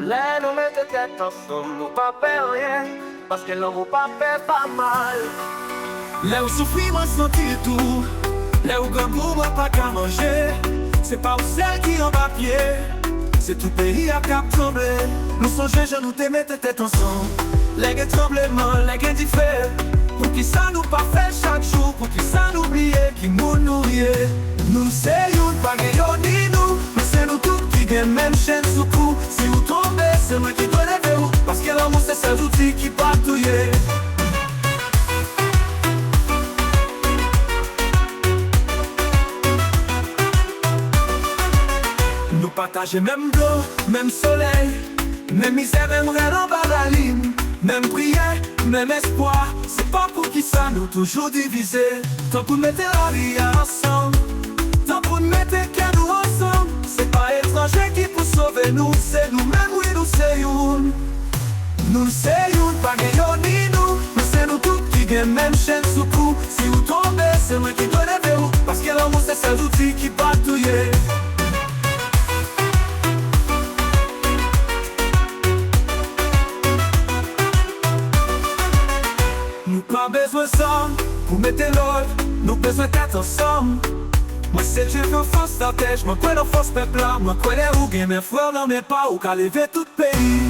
Là nous mettons tête ensemble, nous pas faire rien, parce que l'on pas fait pas mal. Là où souffrir, moi sentir tout. Là où grand goût, moi pas qu'à manger. C'est pas où celle qui en papier. C'est tout pays à cap trembler. Nous songeons, je nous te mettre tête ensemble. Les gars tremblements, les gars différents. Pour qui ça nous pas fait chaque jour. Pour qui ça nous oublier, qui nous nourrit. Nous c'est une pagaille ni nous. Mais c'est nous tous qui gagnent même chaîne sous coup. Si vous tombez, c'est moi qui dois lever vous. Parce que l'amour c'est seul outil qui patouille. Nous partageons même l'eau, même soleil. Même misère, même rêve en bas la ligne. Même prière, même espoir. C'est pas pour qui ça nous toujours diviser. Tant pour mettre la vie ensemble. Tant pour mettre qu'à nous ensemble. C'est pas étranger qui peut sauver nous. C'est nous-mêmes, oui, nous c'est une. Nous c'est une, pas gagnant ni nous. Mais c'est nous tous qui gagnent même chaîne sous coup. Si vous tombez, c'est moi qui dois lever vous. Parce que l'amour c'est seul outil qui patouille. Nous pas besoin ensemble pour mettre l'ordre. Nous besoin d'être ensemble. Moi c'est Dieu qui force la tête. Moi quoi dans force peuple là. Moi quoi les roues mes frères n'en est pas ou qu'à lever tout pays.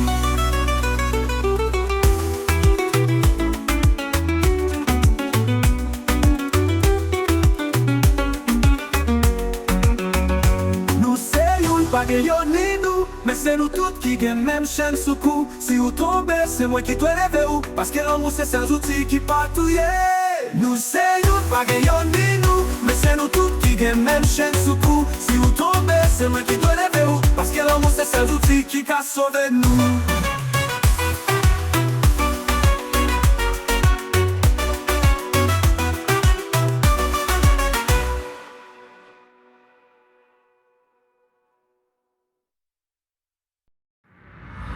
Nous c'est une pagaille ni nous. Mais c'est nous tous qui gagnent même chaîne sous coup. Si vous tombez, c'est moi qui dois lever vous. Parce que l'amour c'est ces outils qui patouillent. Nous c'est nous, pas gagnant ni nous. Mais c'est nous tous qui gagnent même chaîne sous coup. Si vous tombez, c'est moi qui dois lever vous. Parce que l'amour c'est ces outils qui a sauvé nous.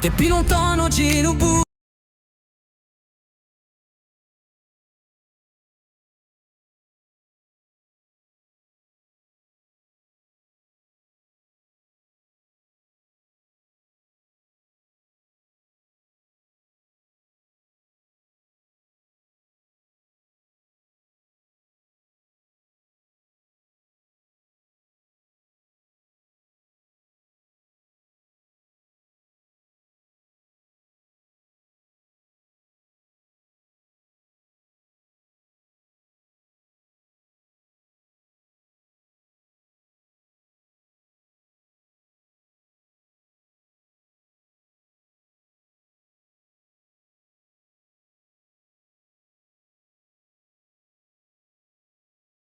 Depuis longtemps, nos jeans nous bougent.